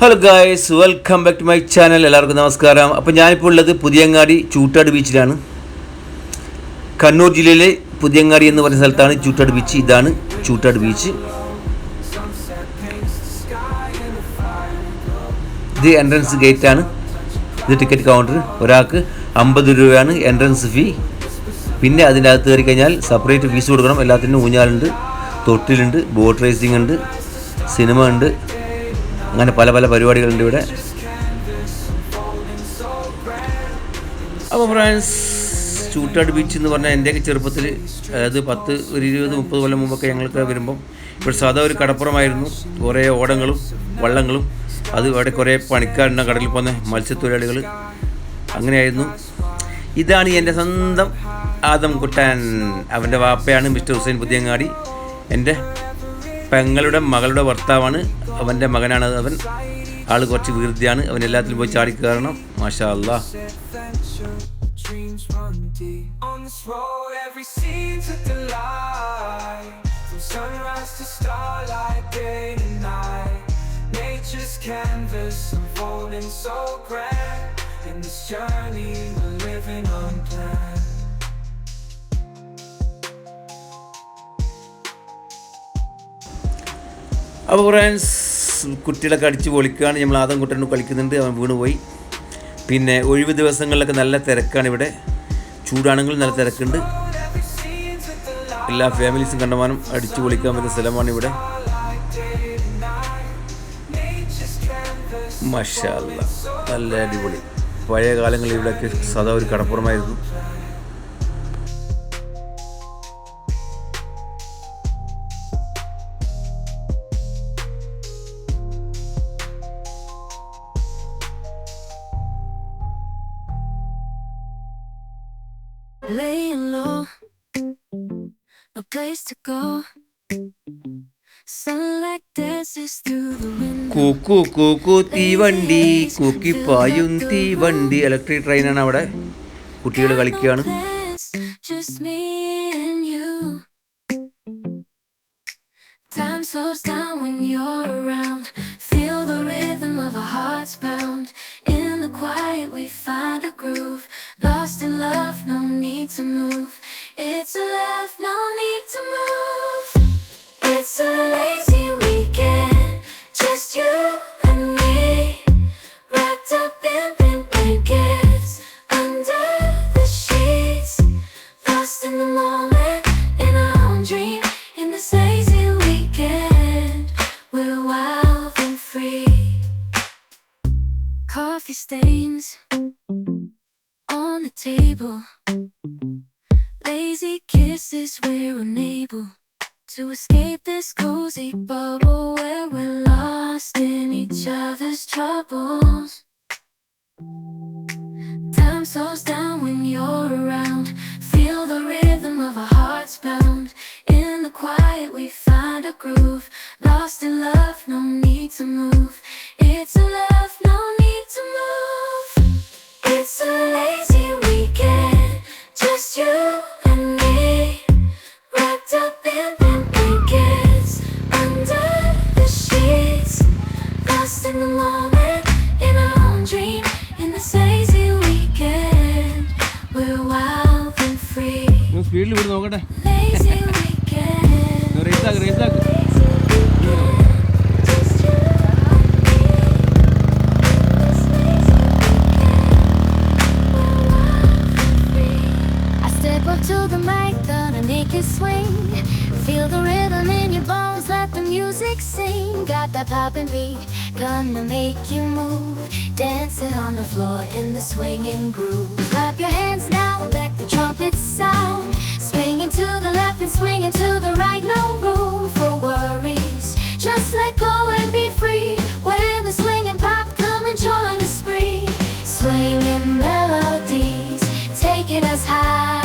Hello guys, welcome back to my channel. എല്ലാവർക്കും നമസ്കാരം. അപ്പോൾ ഞാനിപ്പോൾ ഉള്ളത് പുതിയങ്ങാടി ചൂട്ടാട് ബീച്ചിലാണ്. കണ്ണൂർ ജില്ലയിലെ പുതിയങ്ങാടി എന്ന് പറയുന്ന സ്ഥലത്താണ് ചൂട്ടാട് ബീച്ച്. ഇതാണ് ചൂട്ടാട് ബീച്ച്. ഇത് എൻട്രൻസ് ഗേറ്റാണ്. ഇത് ടിക്കറ്റ് കൗണ്ടർ. ഒരാൾക്ക് 50 രൂപയാണ് എൻട്രൻസ് ഫീ. പിന്നെ അതിൻ്റെ അകത്ത് കയറി കഴിഞ്ഞാൽ സെപ്പറേറ്റ് ഫീസ് കൊടുക്കണം. എല്ലാത്തിനും ഊഞ്ഞാലുണ്ട്, തൊട്ടിലുണ്ട്, ബോട്ട് റേസിംഗ് ഉണ്ട്, സിനിമ ഉണ്ട്, അങ്ങനെ പല പല പരിപാടികളുണ്ട് ഇവിടെ. അപ്പോൾ ഫ്രണ്ട്സ്, ചൂട്ടാട് ബീച്ച് എന്ന് പറഞ്ഞാൽ എൻ്റെയൊക്കെ ചെറുപ്പത്തിൽ, അതായത് 20-30 കൊല്ലം മുമ്പൊക്കെ ഞങ്ങൾക്ക് വരുമ്പം ഇവിടെ സാധാ ഒരു കടപ്പുറമായിരുന്നു. കുറേ ഓടങ്ങളും വള്ളങ്ങളും, അത് അവിടെ കുറേ പണിക്കാരുണ്ട്, കടലിൽ പോകുന്ന മത്സ്യത്തൊഴിലാളികൾ, അങ്ങനെയായിരുന്നു. ഇതാണ് എൻ്റെ സ്വന്തം ആദം കുട്ടൻ. അവൻ്റെ വാപ്പയാണ് മിസ്റ്റർ ഹുസൈൻ പുതിയങ്ങാടി. എൻ്റെ പെങ്ങളുടെ മകളുടെ ഭർത്താവാണ്. അവൻ്റെ മകനാണ് അവൻ. ആൾ കുറച്ച് വികൃതിയാണ്. അവൻ എല്ലാത്തിലും പോയി ചാടിക്കയറണം. മാഷാ അല്ലാഹ്. അപ്പോൾ ഫ്രണ്ട്സ്, കുട്ടികളൊക്കെ അടിച്ച് പൊളിക്കുകയാണ്. നമ്മൾ ആദം കുട്ടനും കളിക്കുന്നുണ്ട്. അവൻ വീണ് പോയി. പിന്നെ ഒഴിവ് ദിവസങ്ങളിലൊക്കെ നല്ല തിരക്കാണ് ഇവിടെ. ചൂടാണെങ്കിലും നല്ല തിരക്കുണ്ട്. എല്ലാ ഫാമിലീസും കണ്ടമാനം അടിച്ച് പൊളിക്കാൻ പറ്റുന്ന സ്ഥലമാണ് ഇവിടെ. മാഷാ അല്ലാഹ്, നല്ല അടിപൊളി. പഴയ കാലങ്ങളിൽ ഇവിടെയൊക്കെ സാധാ ഒരു കടപ്പുറമായിരുന്നു. Laying low, no place to go. Sunlight dances through the window. കൂക്കു കൂക്കു തീവണ്ടി, കൂക്കിപ്പായും തീവണ്ടി. ഇലക്ട്രിക് ട്രെയിനാണ് അവിടെ. കുട്ടികൾ കളിക്കുകയാണ്. Just me and you. Time slows down when you're around. Feel the rhythm of our hearts pound. In the quiet we find a groove. Lost in love, no need to move. It's a love, no need to move. It's a lazy weekend, just you and me, wrapped up in pink blankets under the sheets, lost in the moment, in our own dream. In this lazy weekend, we're wild and free. Coffee stains on the table, lazy kisses, we're unable to escape this cozy bubble where we're lost in each other's troubles. Time slows down when you're around. Feel the rhythm of our hearts pound. In the quiet we find a groove. Lost in love, no need to move. It's a love, no need to move. It's a lazy weekend, just you and me, wrapped up in pink blankets under the sheets, lost in the moment, in our own dream. In this lazy weekend, we're wild and free. സ്പീഡിൽ ഇവിടെ നോക്കട്ടെ. Lazy weekend, റേസാക്ക് റേസാക്ക്. Step up to the mic, gonna make it swing. Feel the rhythm in your bones, let the music sing. Got that poppin' beat, gonna make you move. Dancing on the floor in the swinging groove. Clap your hands now, let the trumpets sound. Swinging to the left and swinging to the right, no room for worries. Just let go and be free. When the swinging pop, come and join the spree. Swinging melodies, taking us high.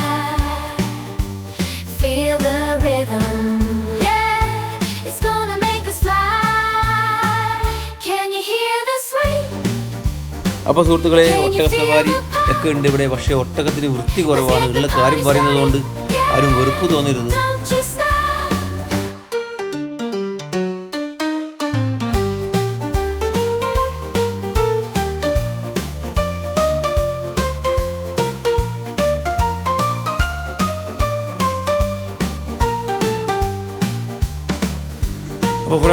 Feel the rhythm, yeah, it's gonna make us fly. Can you hear the swing? അപ്പോൾ സുഹൃത്തുക്കളെ, ഒട്ടക സവാരി ഒക്കെ ഉണ്ട് ഇവിടെ. പക്ഷേ ഒട്ടകത്തിന് വൃത്തി കുറവാണ്. ഉള്ള കാര്യം പറയുന്നതുകൊണ്ട് ആരും വെറുപ്പ് തോന്നരുത്. Don't you stop.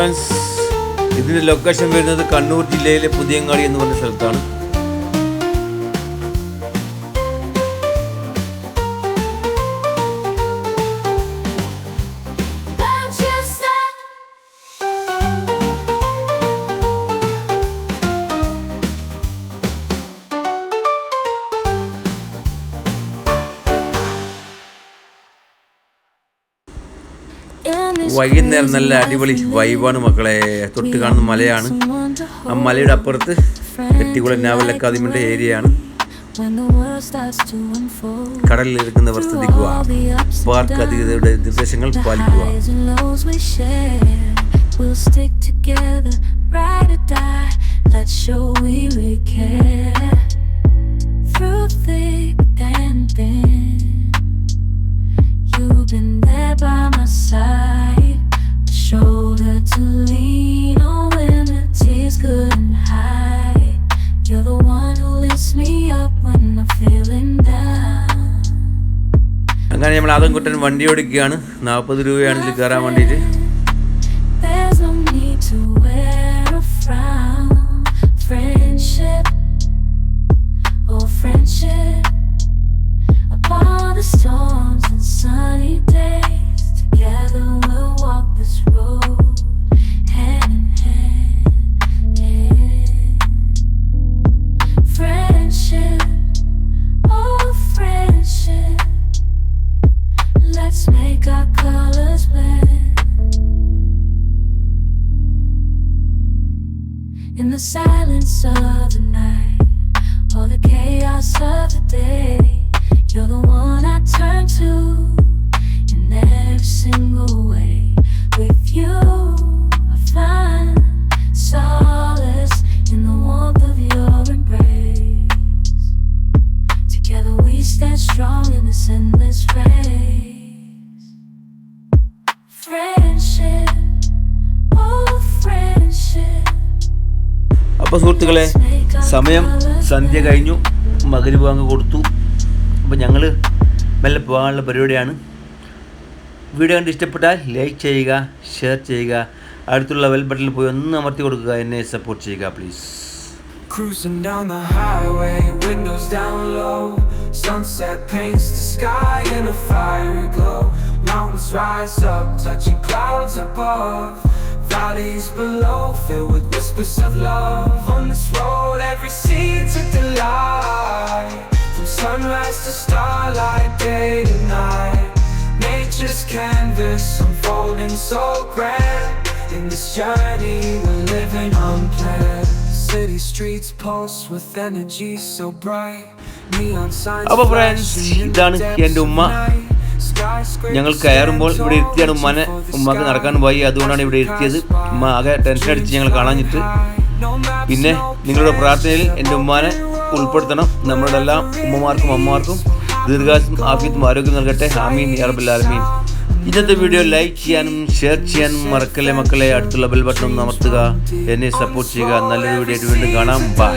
ഫ്രണ്ട്സ്, ഇതിൻ്റെ ലൊക്കേഷൻ വരുന്നത് കണ്ണൂർ ജില്ലയിലെ പുതിയങ്ങാടി എന്ന് പറഞ്ഞ സ്ഥലത്താണ്. വൈകുന്നേരം നല്ല അടിപൊളി വൈബാണ് മക്കളെ. തൊട്ട് കാണുന്ന മലയാണ്. ആ മലയുടെ അപ്പുറത്ത് എട്ടിക്കുളം നാവൽ അക്കാദമിയുടെ ഏരിയയാണ്. കടലിൽ ഇറങ്ങുന്നവർ ശ്രദ്ധിക്കുക, പാർക്ക് അധികൃതരുടെ നിർദ്ദേശങ്ങൾ പാലിക്കുക. You've been there by my side, a shoulder to lean on when the tears couldn't hide. You're the one who lifts me up when I'm feeling down. അങ്ങനെ നമ്മൾ ആദംകുട്ടൻ വണ്ടി ഓടിക്കുകയാണ്. 40 രൂപയാണ് ഇതിൽ കയറാൻ വേണ്ടിയിട്ട്. There's no need to wear a frown. Friendship, oh friendship, upon the storms and sunny days, together we'll walk this road, hand in hand, yeah. Friendship, oh friendship, let's make our colors blend. In the silence of the night, or the chaos of the day, you're the one I turn to in every single way. With you, I find solace in the warmth of your embrace. Together we stand strong in this endless race. Friendship, oh friendship. അപ്പോൾ സുഹൃത്തുക്കളെ, സമയം സന്ധ്യ കഴിഞ്ഞു, മഗ്‌രിബ് bank കൊടുത്തു. അപ്പോൾ ഞങ്ങൾ മെല്ലെ പോകാനുള്ള പരിപാടിയാണ്. വീഡിയോ കണ്ട് ഇഷ്ടപ്പെട്ടാൽ ലൈക്ക് ചെയ്യുക, ഷെയർ ചെയ്യുക, അടുത്തുള്ള ബെൽ ബട്ടണിൽ പോയി ഒന്ന് അമർത്തി കൊടുക്കുക. എന്നെ സപ്പോർട്ട് ചെയ്യുക please. Cruising down the highway, windows down low. Sunset paints the sky in a fiery glow. Mountains rise up, touching clouds above. Valleys below, filled with whispers of love. On this road, every seed's a delight. From sunrise to starlight, day to night. Nature's canvas unfolding so grand. In this journey, we're living unplanned. City streets pulse with energy so bright. Neon signs അപ്പോൾ friends, ഇതാണ് എൻ്റെ ഉമ്മ. ഞങ്ങൾ കയറുമ്പോൾ ഇവിടെ ഇരുത്തിയാണ് ഉമ്മാനെ. ഉമ്മാക്ക് നടക്കാൻ പോയി, അതുകൊണ്ടാണ് ഇവിടെ ഇരുത്തിയത്. ഉമ്മ ആകെ ടെൻഷൻ അടിച്ച് ഞങ്ങൾ കാണാഞ്ഞിട്ട്. പിന്നെ നിങ്ങളുടെ പ്രാർത്ഥനയിൽ എൻ്റെ ഉമ്മാനെ ഉൾപ്പെടുത്തണം. നമ്മളുടെ എല്ലാ ഉമ്മമാർക്കും അമ്മമാർക്കും ദീർഘായുസ്സും ആഫിയത്തും ആരോഗ്യം നൽകട്ടെ. ആമീൻ യാ റബ്ബൽ ആലമീൻ. ഇന്നത്തെ വീഡിയോ ലൈക്ക് ചെയ്യാനും ഷെയർ ചെയ്യാനും മറക്കല്ലേ മക്കളെ. അടുത്തുള്ള ബെൽ ബട്ടൺ അമർത്തുക, എന്നെ സപ്പോർട്ട് ചെയ്യുക. നല്ലൊരു വീഡിയോ ആയിട്ട് വീണ്ടും കാണാം. ബൈ.